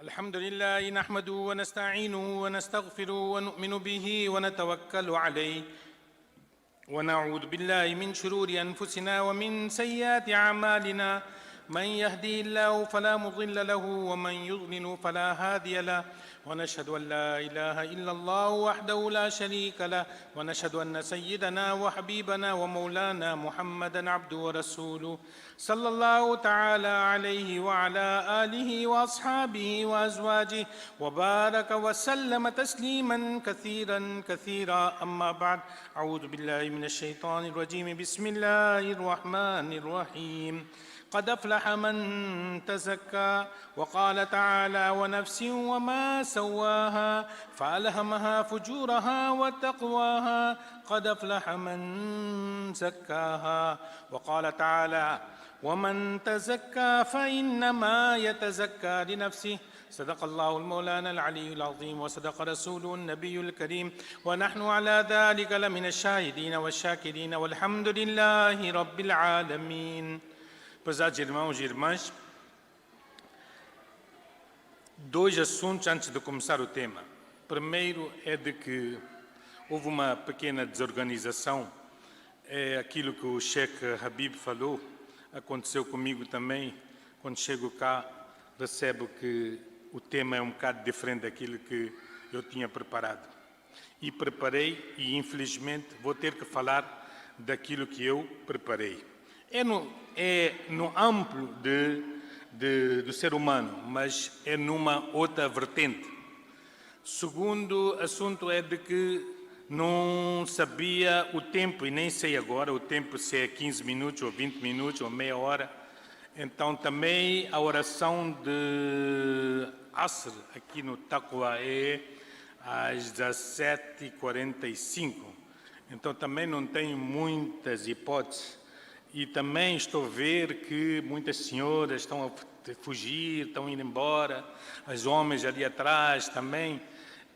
الحمد لله نحمده ونستعينه ونستغفره ونؤمن به ونتوكل عليه ونعوذ بالله من شرور أنفسنا ومن سيئات أعمالنا من يهدي الله فلا مضل له ومن يضلل فلا هادي له ونشهد أن لا إله إلا الله وحده لا شريك له ونشهد أن سيدنا وحبيبنا ومولانا محمدًا عبده ورسوله صلى الله تعالى عليه وعلى آله وأصحابه وأزواجه وبارك وسلم تسليمًا كثيرًا كثيرًا أما بعد أعوذ بالله من الشيطان الرجيم بسم الله الرحمن الرحيم قد أفلح من تزكى وقال تعالى ونفس وما سواها فألهمها فجورها وتقواها قد أفلح من زكاها وقال تعالى ومن تزكى فإنما يتزكى لنفسه صدق الله المولانا العلي العظيم وصدق رسوله النبي الكريم ونحن على ذلك لمن الشاهدين والشاكرين والحمد لله رب العالمين. Prezados irmãos e irmãs, dois assuntos antes de começar o tema. Primeiro é de que houve uma pequena desorganização, é aquilo que o Sheikh Habib falou, aconteceu comigo também. Quando chego cá, percebo que o tema é um bocado diferente daquilo que eu tinha preparado. E preparei e, infelizmente, vou ter que falar daquilo que eu preparei. É no amplo do ser humano, mas é numa outra vertente. Segundo assunto é de que não sabia o tempo, e nem sei agora o tempo se é 15 minutos ou 20 minutos ou meia hora. Então também a oração de Asr aqui no Taqwa é às 17h45. Então também não tenho muitas hipóteses. E também estou a ver que muitas senhoras estão a fugir, estão indo embora, os homens ali atrás também.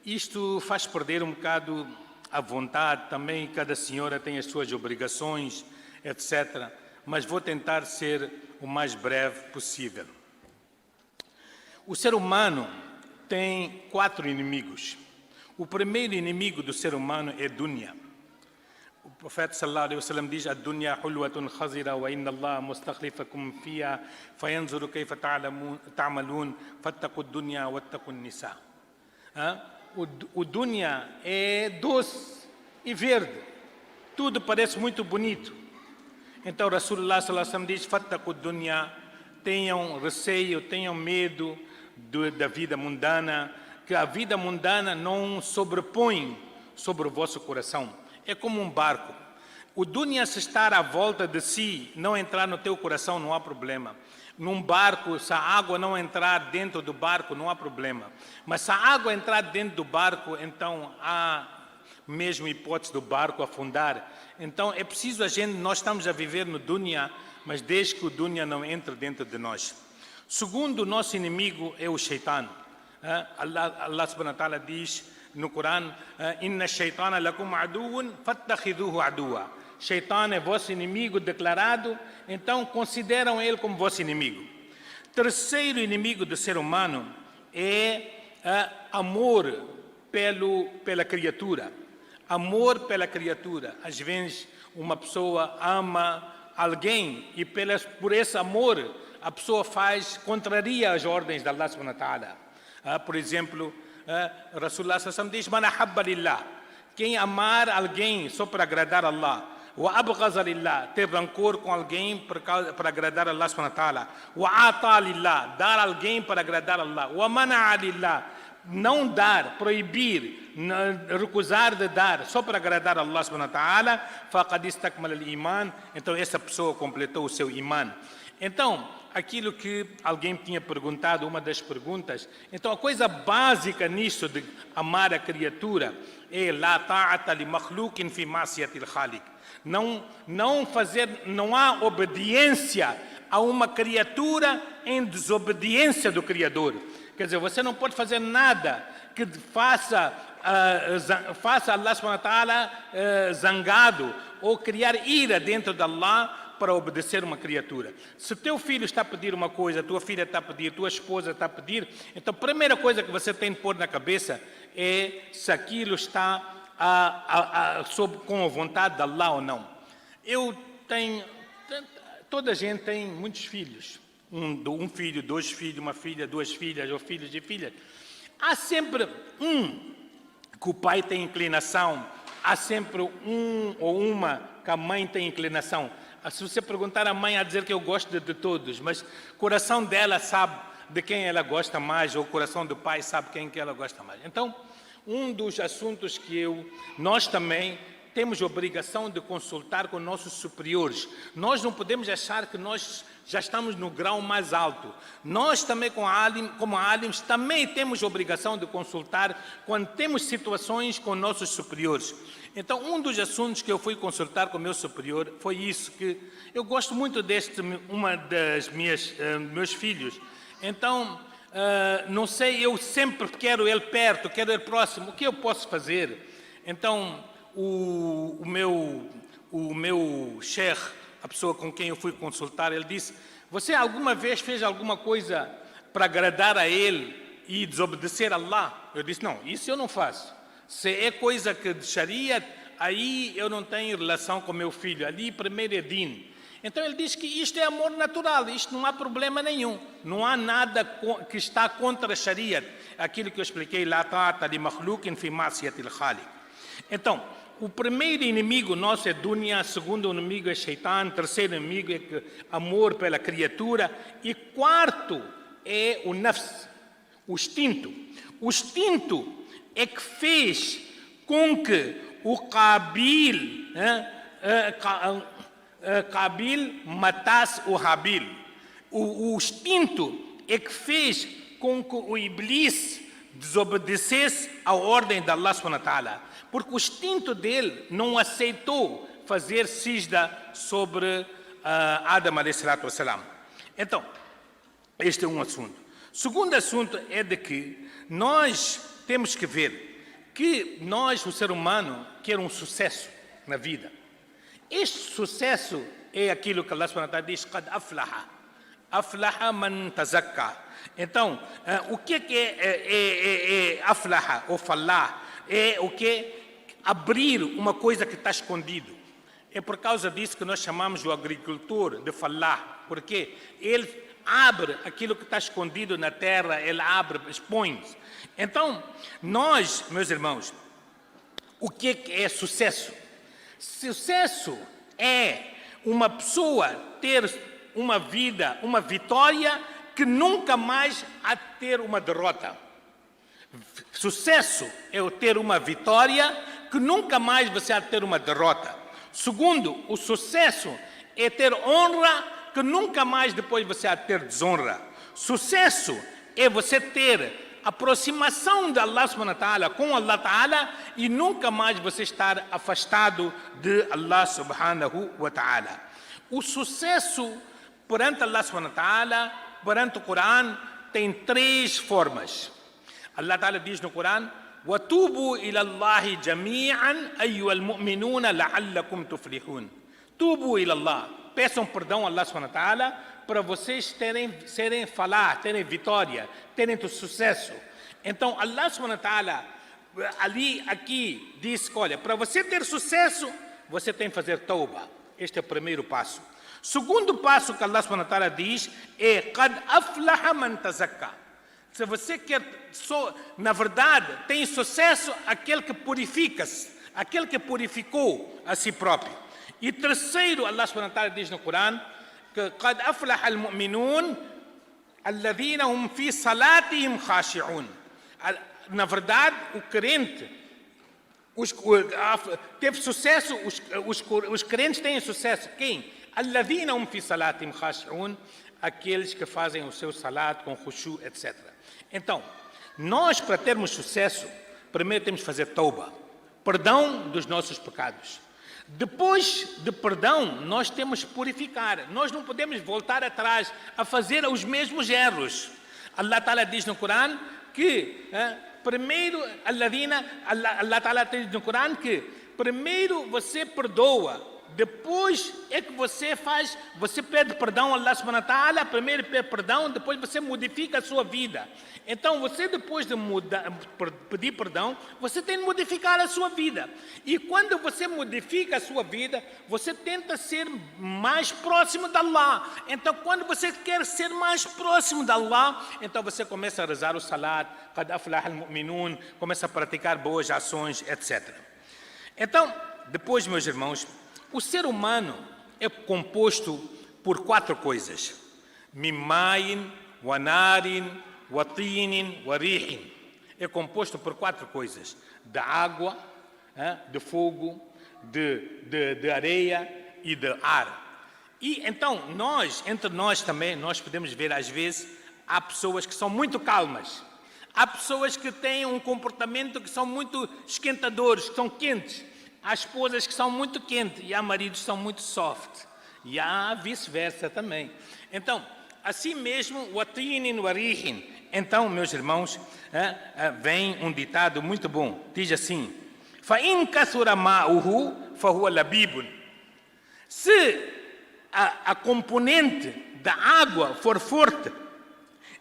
Isto faz perder um bocado a vontade também, cada senhora tem as suas obrigações, etc. Mas vou tentar ser o mais breve possível. O ser humano tem 4 inimigos. O primeiro inimigo do ser humano é dunya. O profeta sallallahu alaihi wasallam diz: "A-dunya hulwatun khazira wa inna Allah mustakhlifakum fiha fayanzuru kayfa ta'malun fattaqu ad-dunya wattaqu an-nisa." O dunya é doce e verde. Tudo parece muito bonito. Então Rasulullah sallallahu alaihi wasallam diz: "Fattaqu ad-dunya", tenham receio, tenham medo da vida mundana, que a vida mundana não sobrepõe sobre o vosso coração. É como um barco. O dunya, se estar à volta de si, não entrar no teu coração, não há problema. Num barco, se a água não entrar dentro do barco, não há problema. Mas se a água entrar dentro do barco, então há mesmo hipótese do barco afundar. Então é preciso nós estamos a viver no dunya, mas desde que o dunya não entre dentro de nós. Segundo, o nosso inimigo é o shaitan. Allah subhanahu wa ta'ala diz no Corão: "Inna shaitana lakum aduun fattakhidhuhu aduwa." Shaitan é vosso inimigo declarado, então consideram ele como vosso inimigo. Terceiro inimigo do ser humano é amor pela criatura. Amor pela criatura. Às vezes uma pessoa ama alguém e por esse amor a pessoa contraria as ordens de Allah subhanahu wa ta'ala. Por exemplo, Rasulullah sallallahu alaihi wasallam diz: "Man ahabba lillah", quem amar alguém só para agradar Allah, wa abghaza lillah, ter rancor com alguém para agradar Allah subhanahu wa ta'ala, wa ata lillah, dar alguém para agradar Allah, wa mana'a lillah, não dar, proibir, recusar de dar só para agradar Allah subhanahu wa ta'ala, faqad istakmala al-iman, então essa pessoa completou o seu iman. Então, aquilo que alguém tinha perguntado, uma das perguntas, então a coisa básica nisso de amar a criatura é la ta'ata li makhluqin fi ma'siyatil khaliq. Não há obediência a uma criatura em desobediência do Criador. Quer dizer, você não pode fazer nada que faça Allah subhanahu wa ta'ala zangado ou criar ira dentro de Allah para obedecer uma criatura. Se teu filho está a pedir uma coisa, tua filha está a pedir, tua esposa está a pedir, então a primeira coisa que você tem de pôr na cabeça é se aquilo está com a vontade de Allah ou não. Toda a gente tem muitos filhos. Um filho, 2 filhos, uma filha, 2 filhas, ou filhos e filhas. Há sempre que o pai tem inclinação, há sempre ou uma que a mãe tem inclinação. Se você perguntar à mãe, a dizer que eu gosto de todos, mas o coração dela sabe de quem ela gosta mais, ou o coração do pai sabe quem que ela gosta mais. Então, um dos assuntos que nós também temos a obrigação de consultar com nossos superiores. Nós não podemos achar que nós já estamos no grau mais alto. Nós também, como alims, também temos a obrigação de consultar quando temos situações com nossos superiores. Então, um dos assuntos que eu fui consultar com o meu superior foi isso, que eu gosto muito uma das meus filhos. Então, não sei, eu sempre quero ele perto, quero ele próximo, o que eu posso fazer? Então, o meu sheikh, a pessoa com quem eu fui consultar, ele disse: você alguma vez fez alguma coisa para agradar a ele e desobedecer a Allah? Eu disse: não, isso eu não faço. Se é coisa que deixaria, aí eu não tenho relação com meu filho, ali primeiro é din. Então ele diz que isto é amor natural, isto não há problema nenhum, não há nada que está contra a Sharia, aquilo que eu expliquei lá, ta'ata li makhluqin fi ma'siyatil khaliq. Então, o primeiro inimigo nosso é dunya, o segundo inimigo é shaitan, o terceiro inimigo é amor pela criatura, e quarto é o nafs, o instinto. O instinto é que fez com que o Qabil matasse o Habil. O instinto é que fez com que o Iblis desobedecesse à ordem de Allah subhanahu wa ta'ala, porque o instinto dele não aceitou fazer sijda sobre Adam alayhi salatu wassalam. Então, este é um assunto. Segundo assunto é de que nós temos que ver que nós, o ser humano, quer um sucesso na vida. Este sucesso é aquilo que Allah subhanahu wa ta'ala diz: qad aflaha, aflaha man tazakka. Então, o que é aflaha ou falah? É o que? Abrir uma coisa que está escondido. É por causa disso que nós chamamos o agricultor de falah, porque ele abre aquilo que está escondido na terra, ele abre, expõe. Então, nós, meus irmãos, o que é sucesso? Sucesso é uma pessoa ter uma vida, uma vitória que nunca mais há de ter uma derrota. Sucesso é ter uma vitória que nunca mais você há de ter uma derrota. Segundo, o sucesso é ter honra que nunca mais depois você há de ter desonra. Sucesso é você ter aproximação de Allah subhanahu wa ta'ala com Allah ta'ala e nunca mais você estar afastado de Allah subhanahu wa ta'ala. O sucesso perante Allah subhanahu wa ta'ala, perante o Corão, tem 3 formas. Allah ta'ala diz no Corão: وَتُوبُوا إِلَى اللَّهِ جَمِيعًا أَيُّهَا الْمُؤْمِنُونَ لَعَلَّكُمْ تُفْلِحُونَ. Tubu ila Allah. Peçam perdão a Allah subhanahu wa ta'ala para vocês terem vitória, terem sucesso. Então Allah subhanahu wa ta'ala aqui diz: olha, para você ter sucesso, você tem que fazer tauba. Este é o primeiro passo. Segundo passo que Allah subhanahu wa ta'ala diz é: qad aflaha man tazakka. Se você quer, na verdade, tem sucesso aquele que purifica-se, aquele que purificou a si próprio. E terceiro, Allah subhanahu wa ta'ala diz no Corão que قَدْ أَفْلَحَ الْمُؤْمِنُونَ الَّذِينَ هُمْ فِي صَلَاتِهِمْ خَاشِعُونَ. Na verdade, o crente teve sucesso, os crentes têm sucesso. Quem? الَّذِينَ هُمْ فِي صَلَاتِهِمْ خَاشِعُونَ. Aqueles que fazem o seu salat com khushu, etc. Então, nós, para termos sucesso, primeiro temos que fazer tauba, perdão dos nossos pecados. Depois de perdão, nós temos que purificar. Nós não podemos voltar atrás a fazer os mesmos erros. Allah Ta'ala diz no Corão que primeiro, Allah Ta'ala diz no Corão que primeiro você perdoa depois é que você pede perdão a Allah subhanahu wa ta'ala, primeiro pede perdão, depois você modifica a sua vida. Então você depois de pedir perdão, você tem de modificar a sua vida. E quando você modifica a sua vida, você tenta ser mais próximo de Allah. Então quando você quer ser mais próximo de Allah, então você começa a rezar o salat, qad aflaha al-mu'minun, começa a praticar boas ações, etc. Então, depois, meus irmãos, o ser humano é composto por 4 coisas: mimain, wanarin, watinin, warihin. É composto por 4 coisas: da água, de fogo, de areia e de ar. E então, entre nós também, nós podemos ver às vezes, há pessoas que são muito calmas. Há pessoas que têm um comportamento que são muito esquentadores, que são quentes. Há esposas que são muito quentes e há maridos que são muito soft. E há vice-versa também. Então, assim mesmo, watinin warihin. Então, meus irmãos, vem um ditado muito bom. Diz assim: فَإِنْ كَثُرَ مَاؤُهُ فَهُوَ لَبِيبٌ. Se a componente da água for forte,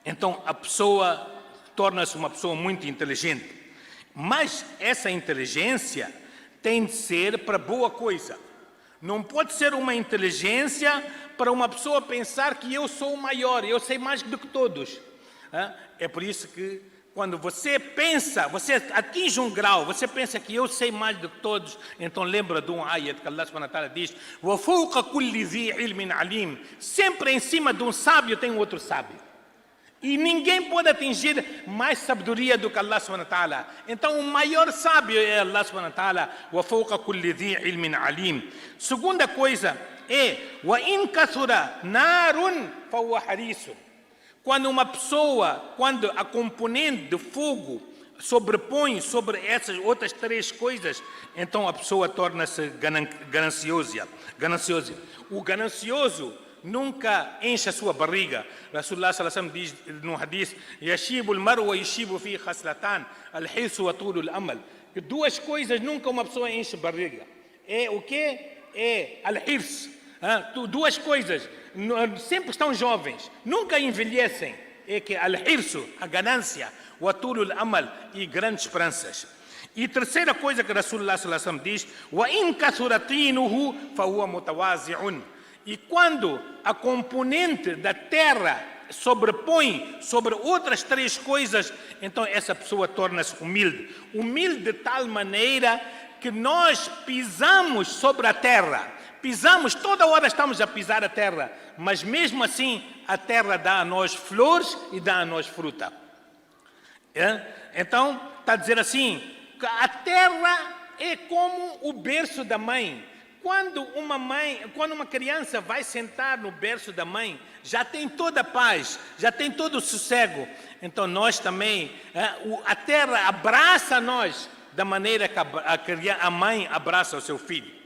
então a pessoa torna-se uma pessoa muito inteligente. Mas essa inteligência tem de ser para boa coisa. Não pode ser uma inteligência para uma pessoa pensar que eu sou o maior, eu sei mais do que todos. É por isso que quando você pensa, você atinge um grau, você pensa que eu sei mais do que todos, então lembra de um ayat que Allah subhanahu wa ta'ala diz: وَفَوْقَ كُلِّ ذِي عِلْمٍ عَلِيمٍ. Sempre em cima de um sábio tem outro sábio. E ninguém pode atingir mais sabedoria do que Allah subhanahu wa ta'ala. Então o maior sábio é Allah subhanahu wa ta'ala. وَفَوْقَ كُلِّ ذِي عِلْمٍ عَلِيمٍ. Segunda coisa é وَإِنْ كَثُرَ نَارٌ فَهُوَ حَرِيصٌ. Quando a componente de fogo sobrepõe sobre essas outras 3 coisas, então a pessoa torna-se gananciosa. O ganancioso nunca enche a sua barriga. Rasulullah sallallahu alaihi wasallam diz no hadith: yashibu al-maru wa yashibu fi khaslatan, al-hirsu wa tulu al-amal. Que 2 coisas nunca uma pessoa enche a barriga. É o quê? É al-hirs. 2 coisas, sempre estão jovens, nunca envelhecem. É que al-hirsu, a ganância, wa tulu al-amal, e grandes esperanças. E terceira coisa que Rasulullah sallallahu alaihi wasallam diz: wa in kathuratinuhu fa huwa mutawazi'un. E quando a componente da terra sobrepõe sobre outras 3 coisas, então essa pessoa torna-se humilde. Humilde de tal maneira que nós pisamos sobre a terra. Pisamos, toda hora estamos a pisar a terra, mas mesmo assim a terra dá a nós flores e dá a nós fruta. Então, está a dizer assim, que a terra é como o berço da mãe. Quando uma criança vai sentar no berço da mãe, já tem toda a paz, já tem todo o sossego. Então nós também, a terra abraça nós da maneira que a mãe abraça o seu filho.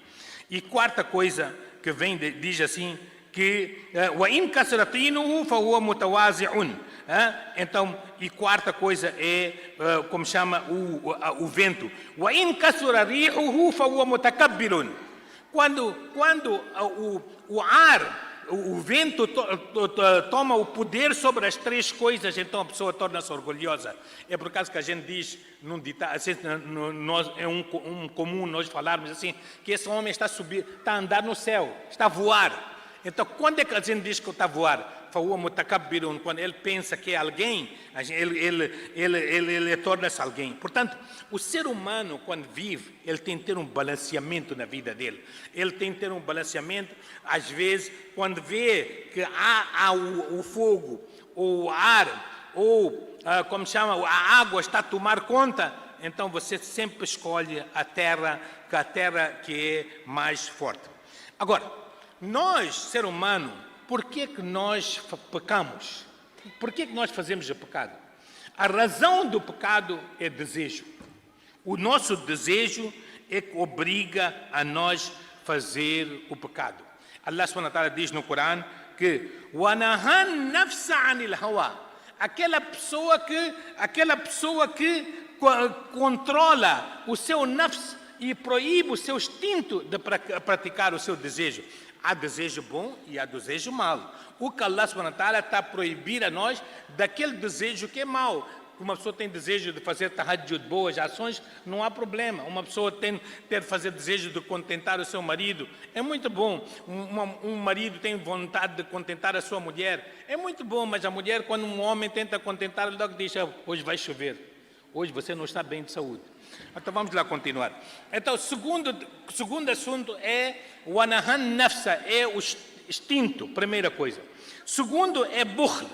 E quarta coisa que vem, diz assim, que وَإِنْ كَثُرَتِينُهُ فَهُوَ مُتَوَازِعٌ. Então, e quarta coisa é, como chama, o vento. وَإِنْ كَثُرَ رِيحُهُ فَهُوَ مُتَكَبِّرٌ. Quando o ar, o vento toma o poder sobre as 3 coisas, então a pessoa torna-se orgulhosa. É por causa que a gente diz, é um comum nós falarmos assim, que esse homem está a andar no céu, está a voar. Então, quando é que a gente diz que está a voar? Quando ele pensa que é alguém, ele torna-se alguém. Portanto, o ser humano, quando vive, ele tem que ter um balanceamento na vida dele. Ele tem que ter um balanceamento, às vezes, quando vê que há o fogo, ou o ar, ou, como chama, a água está a tomar conta, então você sempre escolhe a terra que é mais forte. Agora, nós, ser humano, por que nós pecamos? Por que nós fazemos o pecado? A razão do pecado é desejo. O nosso desejo é que obriga a nós fazer o pecado. Allah subhanahu wa ta'ala diz no Corão que وَنَهَنْ نَفْسَ عَنِ الْهَوَى. Aquela pessoa que controla o seu nafs, e proíbe o seu instinto de praticar o seu desejo. Há desejo bom e há desejo mau. O que Allah subhanahu wa ta'ala está a proibir a nós daquele desejo que é mau. Uma pessoa tem desejo de fazer tahajjud, boas ações, não há problema. Uma pessoa tem de fazer desejo de contentar o seu marido, é muito bom. Um marido tem vontade de contentar a sua mulher, é muito bom, mas a mulher, quando um homem tenta contentar, logo diz, hoje vai chover, hoje você não está bem de saúde. Então vamos lá continuar. Então, segundo assunto é o anahan nafsa, é o instinto, primeira coisa. Segundo é bukhl,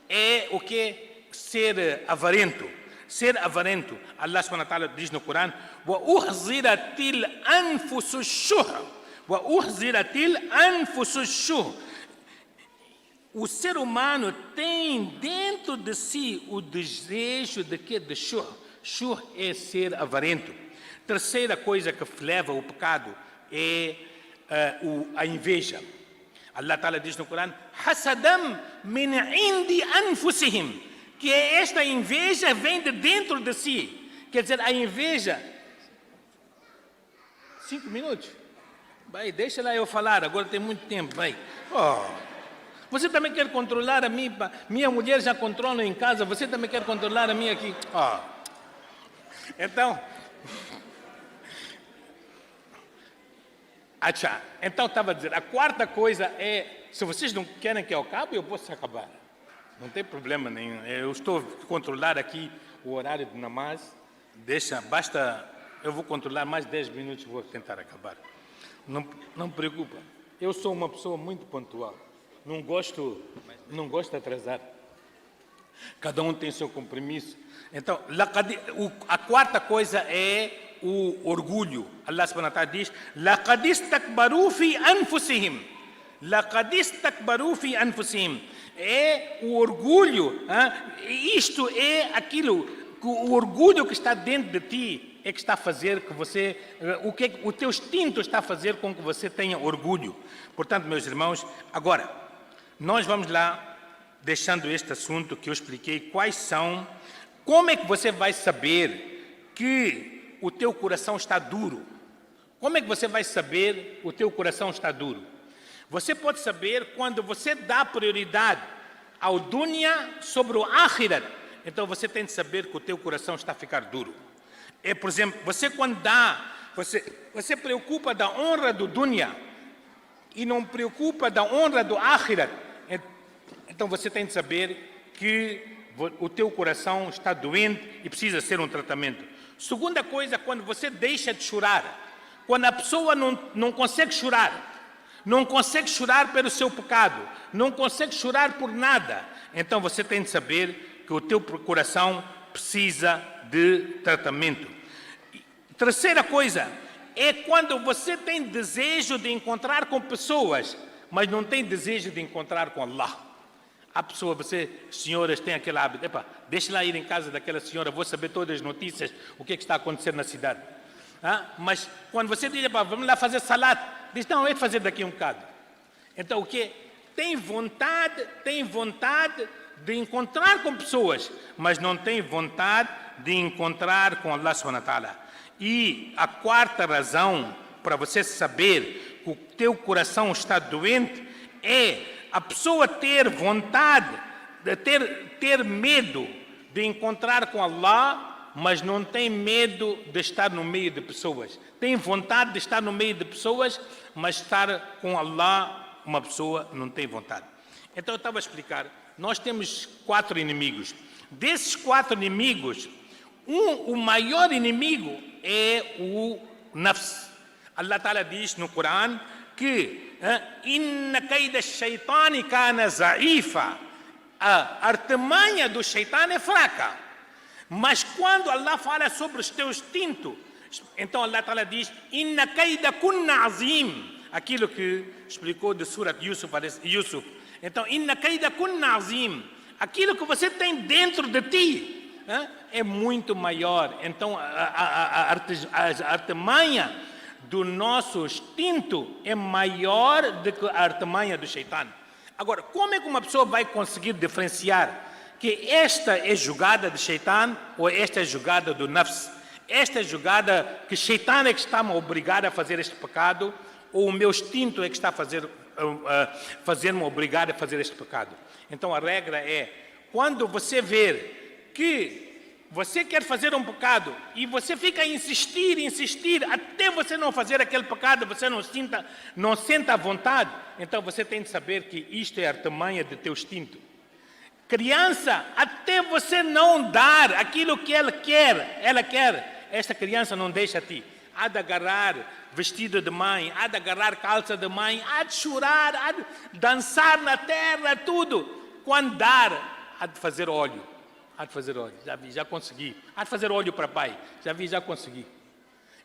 é o que? Ser avarento. Ser avarento. Allah subhanahu wa ta'ala diz no Corão: وَأُحْزِرَتِ الْأَنْفُسُ الشُّحَّ وَأُحْزِرَتِ الْأَنْفُسُ الشُّحَّ. O ser humano tem dentro de si o desejo de quê? De shuh. Shuh é ser avarento. Terceira coisa que leva ao pecado é a inveja. Allah Ta'ala diz no Corão: hasadam min indi anfusihim, que esta inveja vem de dentro de si. Quer dizer, a inveja... 5 minutos? Vai, deixa lá eu falar, agora tem muito tempo, vai. Você também quer controlar a mim? Minha mulher já controla em casa, você também quer controlar a minha aqui? Então... Então estava a dizer, a quarta coisa é, se vocês não querem que eu acabe, eu posso acabar. Não tem problema nenhum. Eu estou a controlar aqui o horário de namaz. Basta, eu vou controlar mais 10 minutos e vou tentar acabar. Não preocupa. Eu sou uma pessoa muito pontual. Não gosto de atrasar. Cada um tem seu compromisso. Então, a quarta coisa é o orgulho. Allah subhanahu wa ta'ala diz: لَقَدْ اسْتَكْبَرُوا فِي أَنفُسِهِمْ. لَقَدْ اسْتَكْبَرُوا فِي أَنفُسِهِمْ. É o orgulho. Isto é aquilo, o orgulho que está dentro de ti é que está a fazer que você, o teu instinto está a fazer com que você tenha orgulho. Portanto, meus irmãos, agora, nós vamos lá, deixando este assunto que eu expliquei, como é que você vai saber que o teu coração está duro? Como é que você vai saber que o teu coração está duro? Você pode saber quando você dá prioridade ao dunya sobre o akhirat. Então você tem de saber que o teu coração está a ficar duro. Por exemplo, você quando você preocupa da honra do dunya e não preocupa da honra do akhirat. Então você tem de saber que o teu coração está doente e precisa ser um tratamento. Segunda coisa, quando você deixa de chorar. Quando a pessoa não consegue chorar. Não consegue chorar pelo seu pecado, não consegue chorar por nada. Então você tem de saber que o teu coração precisa de tratamento. Terceira coisa, é quando você tem desejo de encontrar com pessoas, mas não tem desejo de encontrar com Allah. A pessoa, senhoras, têm aquele hábito, deixa lá ir em casa daquela senhora, vou saber todas as notícias, o que está a acontecer na cidade. Mas quando você diz, vamos lá fazer salat, diz, não, é de fazer daqui um bocado. Então o quê? Tem vontade de encontrar com pessoas, mas não tem vontade de encontrar com Allah subhanahu wa ta'ala. E a quarta razão para você saber que o teu coração está doente é a pessoa ter vontade, de ter medo de encontrar com Allah, mas não tem medo de estar no meio de pessoas. Tem vontade de estar no meio de pessoas, mas estar com Allah, uma pessoa não tem vontade. Então eu estava a explicar, nós temos 4 inimigos. Desses 4 inimigos, o maior inimigo é o nafs. Allah Ta'ala diz no Corão que inna kaida shaitani kana za'ifa. A artimanha do shaitan é fraca. Mas quando Allah fala sobre os teus instintos, então Allah Ta'ala diz inna kaida kunna azim. Aquilo que explicou de Surat Yusuf. Então, inna kaida kunna azim. Aquilo que você tem dentro de ti é muito maior. Então, a artimanha do nosso instinto é maior do que a artimanha do shaitan. Agora, como é que uma pessoa vai conseguir diferenciar que esta é jogada de shaitan ou esta é jogada do nafs? Esta jogada que Shaitan é que está me obrigar a fazer este pecado, ou o meu instinto é que está a fazer-me obrigar a fazer este pecado. Então a regra é, quando você ver que você quer fazer um pecado e você fica a insistir, até você não fazer aquele pecado, você não senta à vontade, então você tem de saber que isto é a artimanha do teu instinto. Criança, até você não dar aquilo que ela quer, esta criança não deixa a ti. Há de agarrar vestido de mãe, há de agarrar calça de mãe, há de chorar, há de dançar na terra, tudo. Quando dar, há de fazer óleo. Já vi, já consegui. Há de fazer óleo para pai. Já vi, já consegui.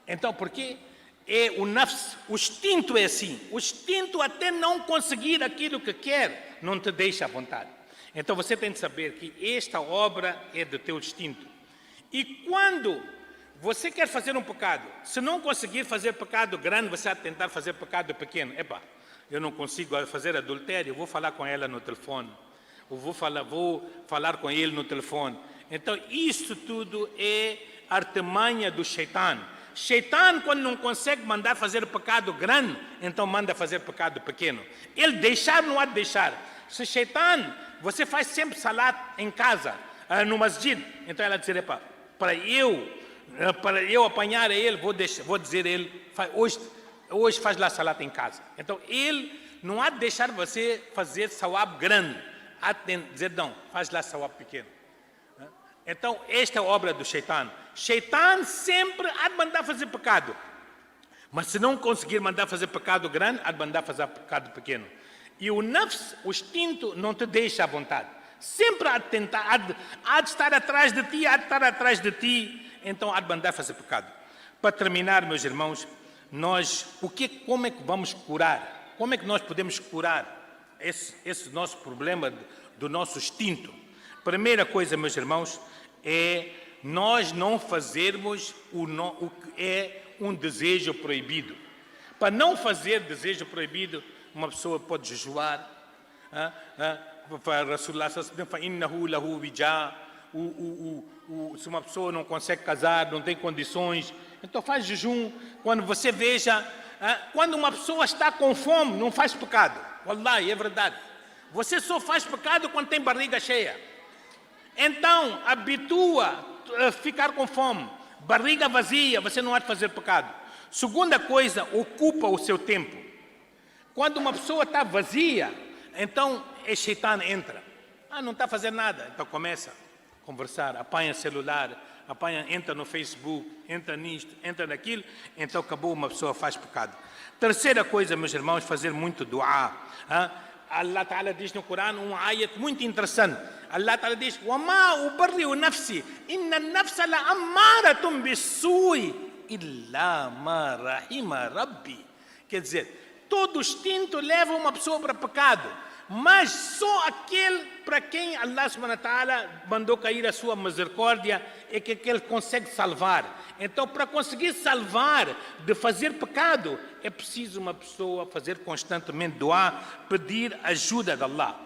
Então, por quê? É o nafs, o instinto é assim. O instinto até não conseguir aquilo que quer, não te deixa à vontade. Então, você tem de saber que esta obra é do teu instinto. E quando você quer fazer um pecado, se não conseguir fazer pecado grande, você vai tentar fazer pecado pequeno. Epa, eu não consigo fazer adultério, vou falar com ela no telefone. Ou vou falar com ele no telefone. Então, isso tudo é artimanha do Shaitan. Shaitan, quando não consegue mandar fazer pecado grande, então manda fazer pecado pequeno. Ele deixar, não há de deixar. Se Shaitan, você faz sempre salat em casa, no masjid, então ela dizer, epa, para eu apanhar ele, vou dizer a ele, hoje faz lá salat em casa. Então, ele não há de deixar você fazer sawab grande. Há de dizer, não, faz lá sawab pequeno. Então, esta é a obra do Shaitan. Shaitan sempre há de mandar fazer pecado. Mas se não conseguir mandar fazer pecado grande, há de mandar fazer pecado pequeno. E o nafs, o instinto, não te deixa à vontade. Sempre há de tentar, há de estar atrás de ti, então há de mandar fazer pecado. Para terminar, meus irmãos, como é que vamos curar? Como é que nós podemos curar esse nosso problema do nosso instinto? Primeira coisa, meus irmãos, é nós não fazermos o que é um desejo proibido. Para não fazer desejo proibido, uma pessoa pode jejuar, se uma pessoa não consegue casar, não tem condições, então faz jejum. Quando você veja, quando uma pessoa está com fome, não faz pecado. Wallahi, é verdade. Você só faz pecado quando tem barriga cheia. Então, habitua a ficar com fome. Barriga vazia, você não há de fazer pecado. Segunda coisa, ocupa o seu tempo. Quando uma pessoa está vazia, então o Shaitan entra. Não está a fazer nada. Então começa a conversar, apanha celular, entra no Facebook, entra nisto, entra naquilo. Então acabou, uma pessoa faz pecado. Terceira coisa, meus irmãos, fazer muito dua. Allah Ta'ala diz no Corão um ayat muito interessante. Allah Ta'ala diz: وَمَا أُبَرِّئُ نَفْسِي إِنَّ النَّفْسَ لَأَمَّارَةٌ بِالسُّوءِ إِلَّا مَا رَحِمَ رَبِّي. Quer dizer, todo instinto leva uma pessoa para pecado, mas só aquele para quem Allah Subhanahu wa Ta'ala mandou cair a sua misericórdia é que ele consegue salvar. Então, para conseguir salvar de fazer pecado, é preciso uma pessoa fazer constantemente dua, pedir ajuda de Allah.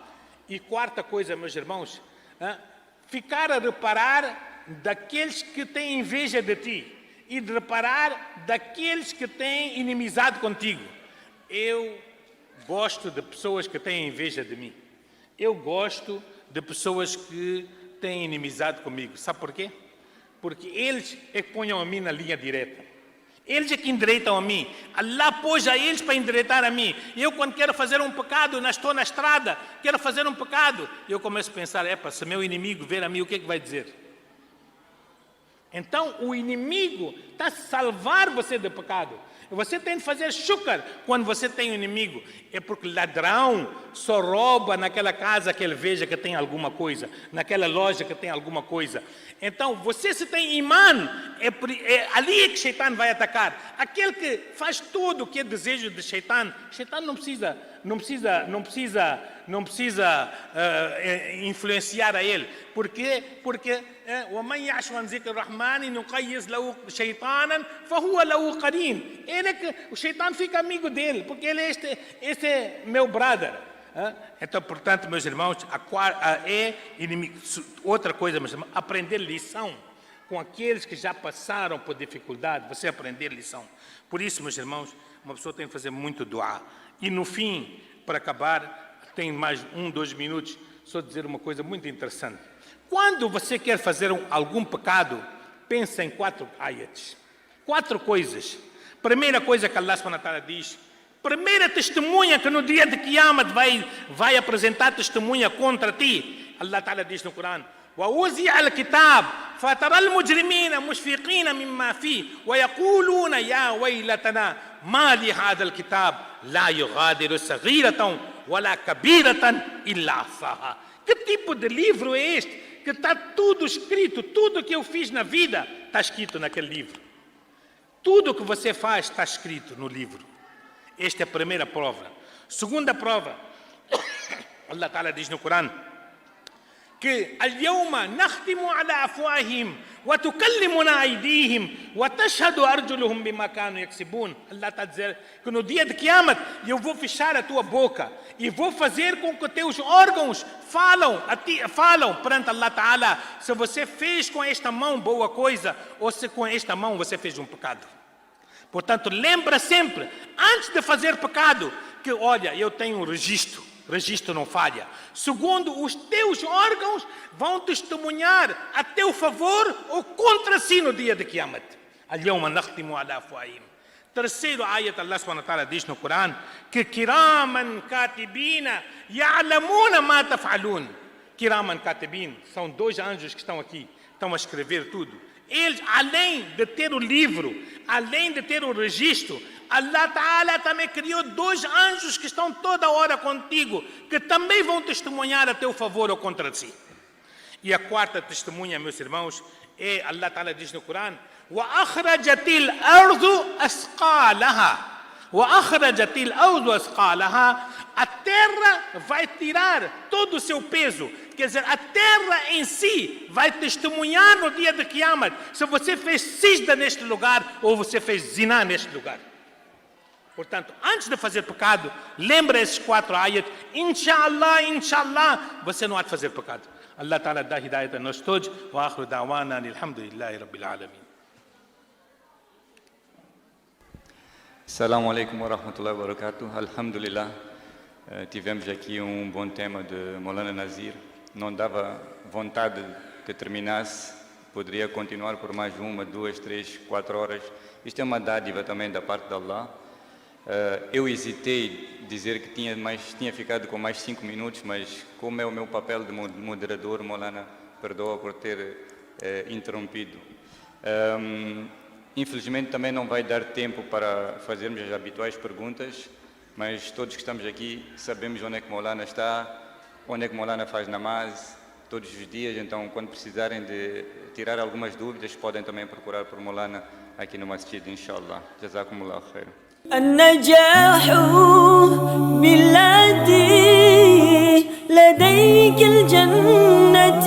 E quarta coisa, meus irmãos, ficar a reparar daqueles que têm inveja de ti e de reparar daqueles que têm inimizade contigo. Eu gosto de pessoas que têm inveja de mim. Eu gosto de pessoas que têm inimizade comigo. Sabe por quê? Porque eles é que ponham a mim na linha direta. Eles é que endireitam a mim. Allah pôs a eles para endireitar a mim. Eu, quando quero fazer um pecado, estou na estrada, quero fazer um pecado, eu começo a pensar, se meu inimigo ver a mim, o que é que vai dizer? Então, o inimigo está a salvar você do pecado. Você tem de fazer shukr quando você tem um inimigo. É porque ladrão só rouba naquela casa que ele veja que tem alguma coisa, naquela loja que tem alguma coisa. Então, você se tem imã, é ali que Shaitan vai atacar. Aquele que faz tudo o que é desejo de Shaitan, Shaitan não precisa influenciar a ele. Por quê? Porque وَمَنْ يَعْشُ عَنْ ذِكْرِ الرَّحْمَنِ نُقَيِّضْ لَهُ شَيْطَانًا فَهُوَ لَهُ قَرِينٌ. O Shaitan fica amigo dele, porque ele este é meu brother. Então, portanto, meus irmãos, outra coisa, meus irmãos, aprender lição. com aqueles que já passaram por dificuldade, você aprender lição. Por isso, meus irmãos, uma pessoa tem que fazer muito dua. E no fim, para acabar, tem mais 2 minutos, só dizer uma coisa muito interessante. Quando você quer fazer algum pecado, pensa em 4 ayats. 4 coisas. Primeira coisa que Allah subhanahu wa ta'ala diz, primeira testemunha que no dia de Qiyamah vai apresentar testemunha contra ti. Allah ta'ala diz no Corão, وَوُزِعَ الْكِتَابِ فَتَرَى الْمُجْرِمِينَ مُشْفِقِينَ مِمَّا فِيهِ وَيَقُولُونَ يَا وَيْلَتَنَا مَا لِهَذَا الْكِتَابِ لَا يُغَادِرُ صَغِيرَةً وَلَا كَبِيرَةً إِلَّا أَحْصَاهَا. Que tipo de livro é este? Que está tudo escrito, tudo que eu fiz na vida está escrito naquele livro. Tudo que você faz está escrito no livro. Esta é a primeira prova. Segunda prova, Allah Ta'ala diz no Corão que اليوم نختم على أفواههم وتكلمنا أيديهم وتشهد أرجلهم بما كانوا يكسبون. Allah está a dizer que no dia de Qiyamah eu vou fechar a tua boca e vou fazer com que teus órgãos falam perante Allah Ta'ala se você fez com esta mão boa coisa ou se com esta mão você fez um pecado. Portanto, lembra sempre, antes de fazer pecado, que olha, eu tenho um registro não falha. Segundo, os teus órgãos vão testemunhar a teu favor ou contra si no dia de Qiyamah. Al-yawma nakhtimu ala afwahihim. Terceiro ayat, Allah subhanahu wa ta'ala diz no Corão que kiraman katibina ya'lamuna ma taf'alun. Kiraman katibin são 2 anjos que estão aqui, estão a escrever tudo. Eles, além de ter o livro, além de ter o registro, Allah Ta'ala também criou 2 anjos que estão toda hora contigo, que também vão testemunhar a teu favor ou contra si. E a quarta testemunha, meus irmãos, é Allah Ta'ala diz no Corão: وَأَخْرَجَتِ الْأَرْضُ أَثْقَالَهَا وَأَخْرَجَتِ الْأَرْضُ أَثْقَالَهَا. A terra vai tirar todo o seu peso. Quer dizer, a terra em si vai testemunhar no dia de Qiyamah se você fez sijda neste lugar ou você fez zina neste lugar. Portanto, antes de fazer pecado, lembra esses 4 ayat. Inshallah, inshallah, você não há de fazer pecado. Allah Ta'ala dá hidayat a nós todos. Wa akhiru da'wana alhamdulillahi rabbil alamin. Assalamu alaikum wa rahmatullahi wa barakatuh. Alhamdulillah, tivemos aqui bom tema de Maulana Nazir. Não dava vontade que terminasse, poderia continuar por mais 1, 2, 3, 4 horas. Isto é uma dádiva também da parte de Allah. Eu hesitei dizer que tinha ficado com mais 5 minutos, mas como é o meu papel de moderador, Maulana, perdoa por ter interrompido. Infelizmente também não vai dar tempo para fazermos as habituais perguntas, mas todos que estamos aqui sabemos onde é que Maulana está, onde é que Maulana faz namaz, todos os dias. Então, quando precisarem de tirar algumas dúvidas, podem também procurar por Maulana aqui no Masjid, inshallah. Jazakumullah khair. النجاح بالذي لديك الجنة